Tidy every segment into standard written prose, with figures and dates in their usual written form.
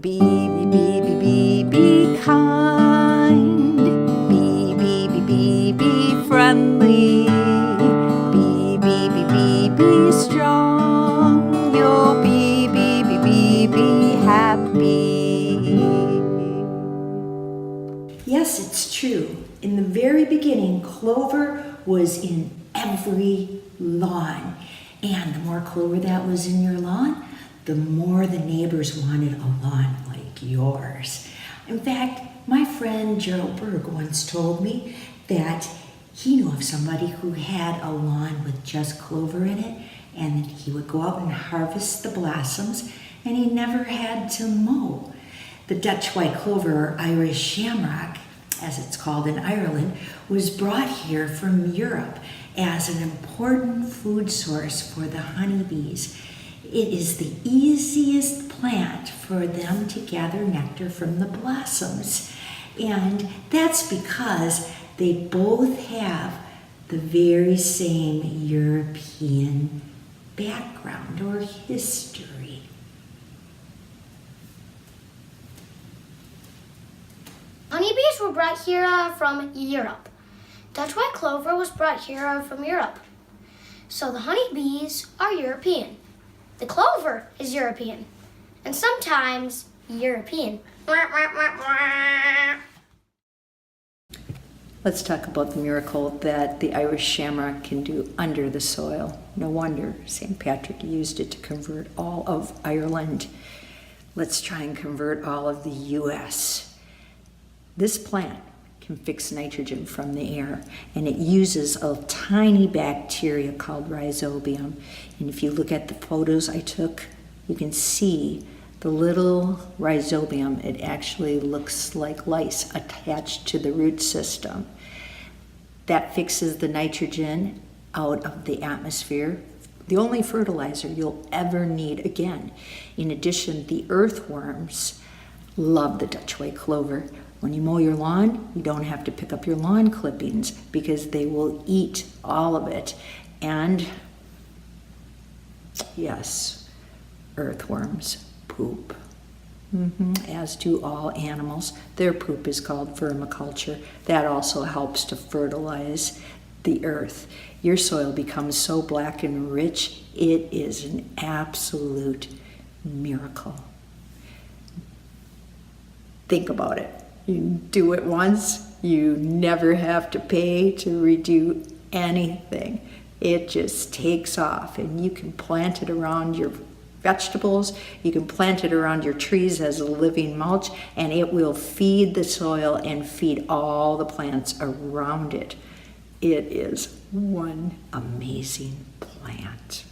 Be kind. Be friendly. Be strong. You'll be happy. Yes, it's true. In the very beginning, Clover was in every lawn. And the more clover that was in your lawn, the more the neighbors wanted a lawn like yours. In fact, my friend Gerald Berg once told me that he knew of somebody who had a lawn with just clover in it, and he would go out and harvest the blossoms, and he never had to mow. The Dutch white clover, or Irish shamrock, as it's called in Ireland, was brought here from Europe as an important food source for the honeybees. It is the easiest plant for them to gather nectar from the blossoms. And that's because they both have the very same European background or history. Honeybees were brought here from Europe. Dutch white clover was brought here from Europe. So the honeybees are European. The clover is European. And sometimes European. Let's talk about the miracle that the Irish shamrock can do under the soil. No wonder St. Patrick used it to convert all of Ireland. Let's try and convert all of the US. This plant can fix nitrogen from the air, and it uses a tiny bacteria called rhizobium. And if you look at the photos I took, you can see the little rhizobium. It actually looks like lice attached to the root system. That fixes the nitrogen out of the atmosphere, the only fertilizer you'll ever need again. In addition, the earthworms love the Dutch white clover. When you mow your lawn, you don't have to pick up your lawn clippings because they will eat all of it. And yes, earthworms poop, as do all animals. Their poop is called vermiculture. That also helps to fertilize the earth. Your soil becomes so black and rich, it is an absolute miracle. Think about it. You do it once, you never have to pay to redo anything. It just takes off, and you can plant it around your vegetables, you can plant it around your trees as a living mulch, and it will feed the soil and feed all the plants around it. It is one amazing plant.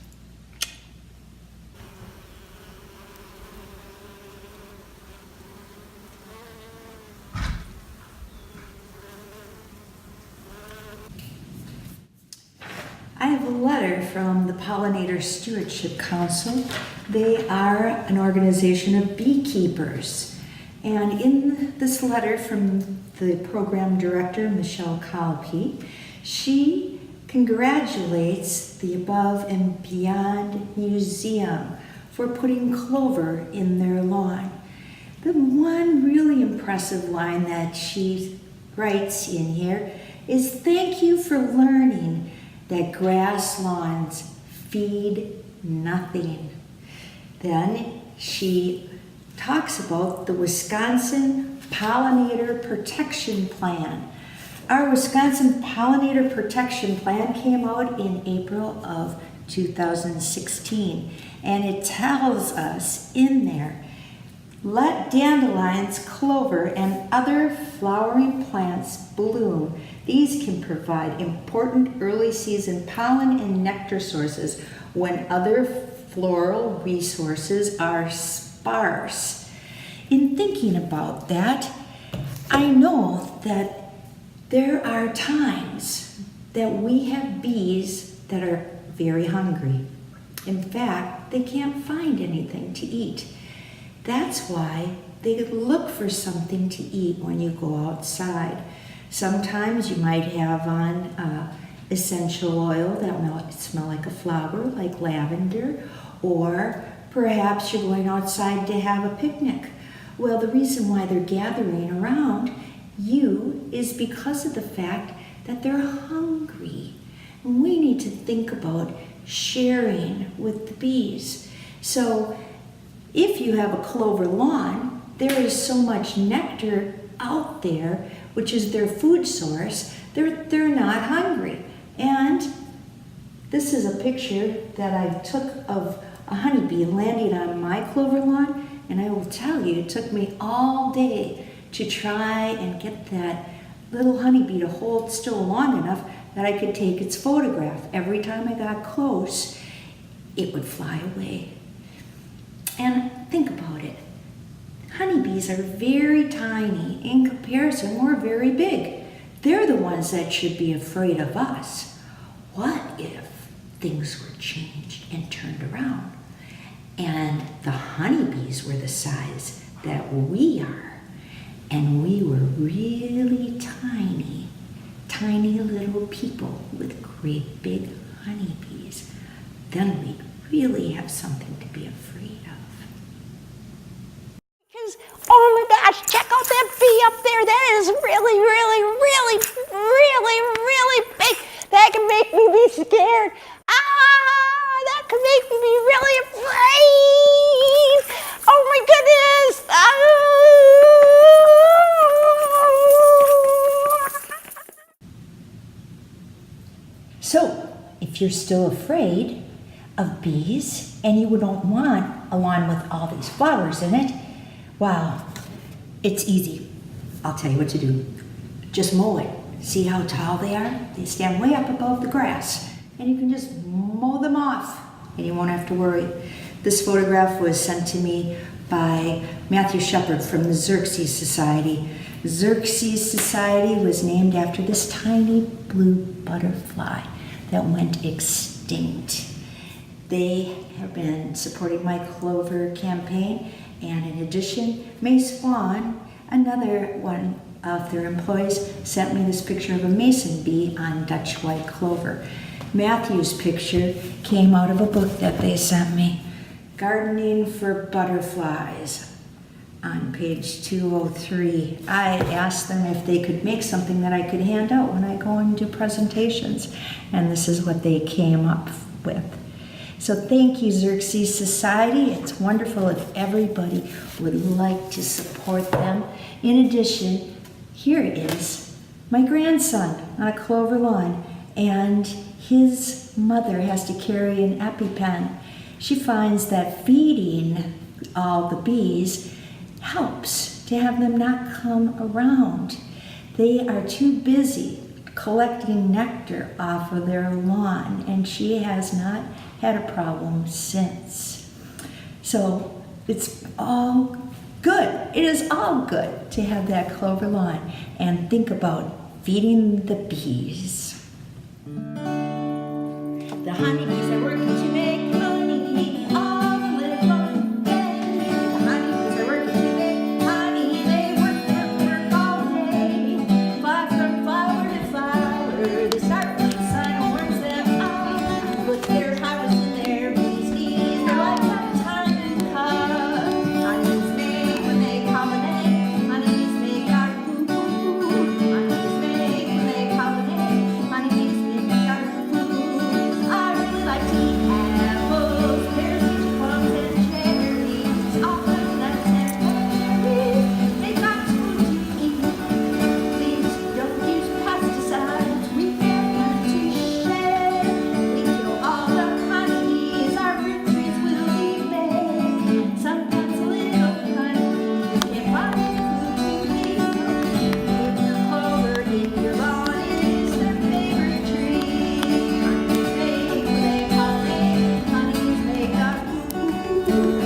I have a letter from the Pollinator Stewardship Council. They are an organization of beekeepers. And in this letter from the program director, Michelle Colopy, she congratulates the Above and Beyond Museum for putting clover in their lawn. The one really impressive line that she writes in here is, "Thank you for learning that grass lawns feed nothing." Then she talks about the Wisconsin Pollinator Protection Plan. Our Wisconsin Pollinator Protection Plan came out in April of 2016, and it tells us in there, let dandelions, clover, and other flowering plants bloom. These can provide important early season pollen and nectar sources when other floral resources are sparse. In thinking about that, I know that there are times that we have bees that are very hungry. In fact, they can't find anything to eat. That's why they look for something to eat when you go outside. Sometimes you might have on essential oil that might smell like a flower, like lavender, or perhaps you're going outside to have a picnic. Well, the reason why they're gathering around you is because of the fact that they're hungry. And we need to think about sharing with the bees. So if you have a clover lawn, there is so much nectar out there, which is their food source, they're not hungry. And this is a picture that I took of a honeybee landing on my clover lawn, and I will tell you, it took me all day to try and get that little honeybee to hold still long enough that I could take its photograph. Every time I got close, it would fly away. And think about it. Honeybees are very tiny. In comparison, we're very big. They're the ones that should be afraid of us. What if things were changed and turned around, and the honeybees were the size that we are, and we were really tiny, tiny little people with great big honeybees? Then we'd really have something to be afraid of. Because, oh my gosh, check out that bee up there. That is really, really, really, really, really big. That can make me be scared. That could make me be really afraid. Oh my goodness. So, if you're still afraid of bees and you don't want a lawn with all these flowers in it, wow, it's easy. I'll tell you what to do. Just mow it. See how tall they are? They stand way up above the grass. And you can just mow them off and you won't have to worry. This photograph was sent to me by Matthew Shepard from the Xerxes Society. Xerxes Society was named after this tiny blue butterfly that went extinct. They have been supporting my Clover campaign, and in addition, May Swan, another one of their employees, sent me this picture of a mason bee on Dutch white clover. Matthew's picture came out of a book that they sent me, Gardening for Butterflies, on page 203. I asked them if they could make something that I could hand out when I go and do presentations, and this is what they came up with. So thank you, Xerxes Society. It's wonderful if everybody would like to support them. In addition, here is my grandson on a clover lawn, and his mother has to carry an EpiPen. She finds that feeding all the bees helps to have them not come around. They are too busy collecting nectar off of their lawn, and she has not had a problem since. So it's all good. It is all good to have that clover lawn and think about feeding the bees. The honeybees are working to make honey all the little day. The honeybees are working to make honey. They work all day. Fly from flower to flower. They start with the sun and works them out. Put their hives in their bees' knees. They're like time to come. Honeybees make when they pollinate. Honeybees make our food. Honeybees make when they pollinate. Honeybees make our food. I really like to eat apples, pears, peaches, plums, and cherries. All the nuts and berries. They've got food to eat. Please don't use pesticides. We care not to share. We kill all the honeybees. Our fruit trees will be bare. Sometimes a little honey can't find food to eat. Put your clover in your lawn. It is their favorite tree. Honeybees make when they pollinate. Honeybees make our food.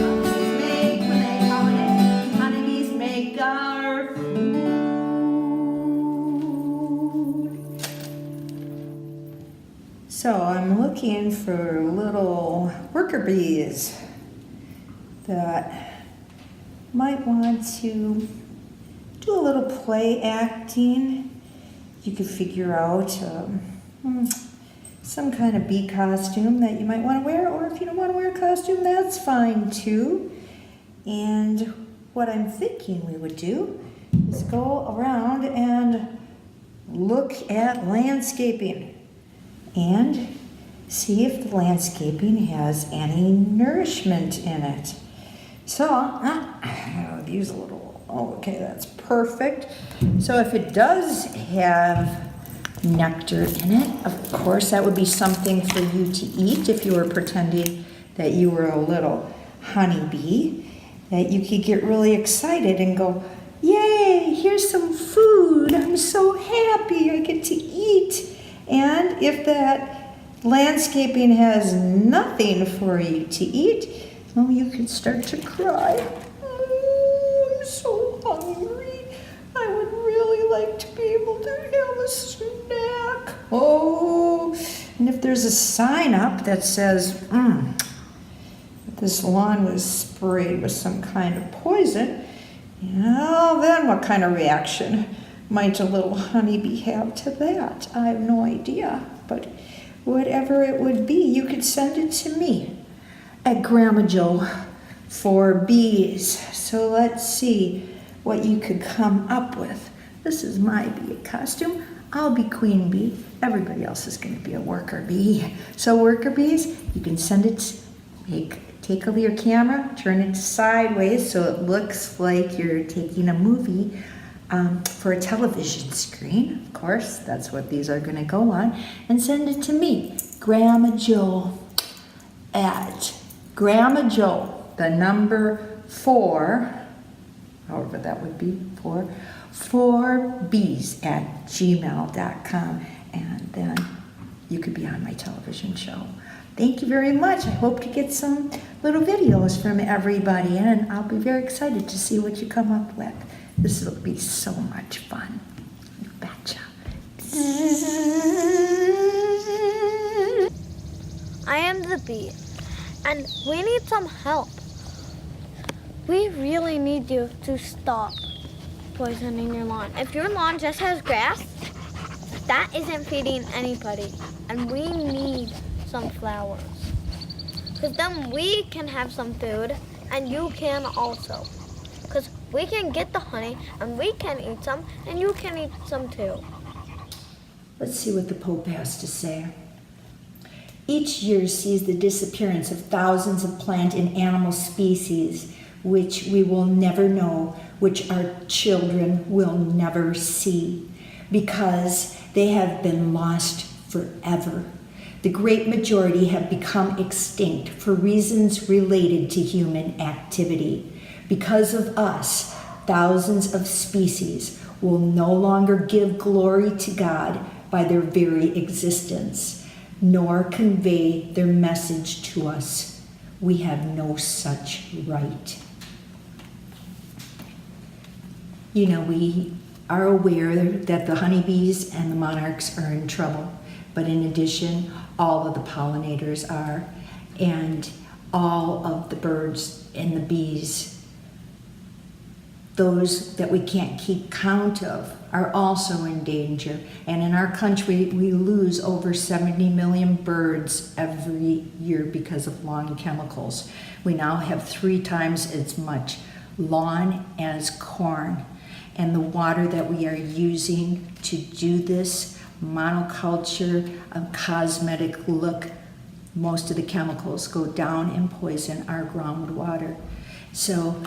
Honeybees make when they pollinate. Honeybees make our food. So I'm looking for little worker bees that might want to do a little play acting. You could figure out some kind of bee costume that you might want to wear, or if you don't want to wear a costume, that's fine too. And what I'm thinking we would do is go around and look at landscaping and see if the landscaping has any nourishment in it. So I'll use a little, okay, that's perfect. So if it does have nectar in it, of course that would be something for you to eat if you were pretending that you were a little honeybee, that you could get really excited and go, yay, here's some food, I'm so happy I get to eat. And if that landscaping has nothing for you to eat, well, you can start to cry. Oh, I'm so hungry. I would really like to be able to have a snack. Oh, and if there's a sign up that says, this lawn was sprayed with some kind of poison, well, then what kind of reaction might a little honeybee have to that? I have no idea, but whatever it would be, you could send it to me at Grandma Joe for bees. So let's see what you could come up with. This is my bee costume. I'll be queen bee. Everybody else is going to be a worker bee. So worker bees, you can send it, take your camera, turn it sideways so it looks like you're taking a movie for a television screen. Of course, that's what these are going to go on. And send it to me, Grandma Joe, at Grandma Joe, the number 4, however that would be, 4bees at gmail.com. And then you could be on my television show. Thank you very much. I hope to get some little videos from everybody, and I'll be very excited to see what you come up with. This will be so much fun. You betcha. I am the bee, and we need some help. We really need you to stop poisoning your lawn. If your lawn just has grass, that isn't feeding anybody, and we need some flowers. Because then we can have some food, and you can also. Because we can get the honey, and we can eat some, and you can eat some too. Let's see what the Pope has to say. Each year sees the disappearance of thousands of plant and animal species, which we will never know, which our children will never see, because they have been lost forever. The great majority have become extinct for reasons related to human activity. Because of us, thousands of species will no longer give glory to God by their very existence, nor convey their message to us. We have no such right. You know, we are aware that the honeybees and the monarchs are in trouble, but in addition, all of the pollinators are, and all of the birds and the bees, those that we can't keep count of, are also in danger. And in our country, we lose over 70 million birds every year because of lawn chemicals. We now have 3 times as much lawn as corn. And the water that we are using to do this monoculture, cosmetic look, most of the chemicals go down and poison our groundwater. So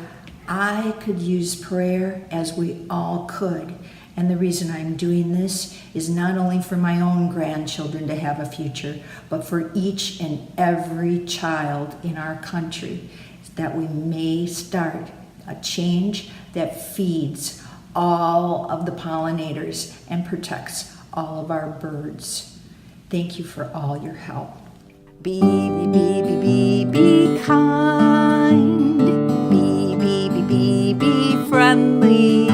I could use prayer, as we all could. And the reason I'm doing this is not only for my own grandchildren to have a future, but for each and every child in our country, that we may start a change that feeds all of the pollinators and protects all of our birds. Thank you for all your help. Be kind. Be friendly.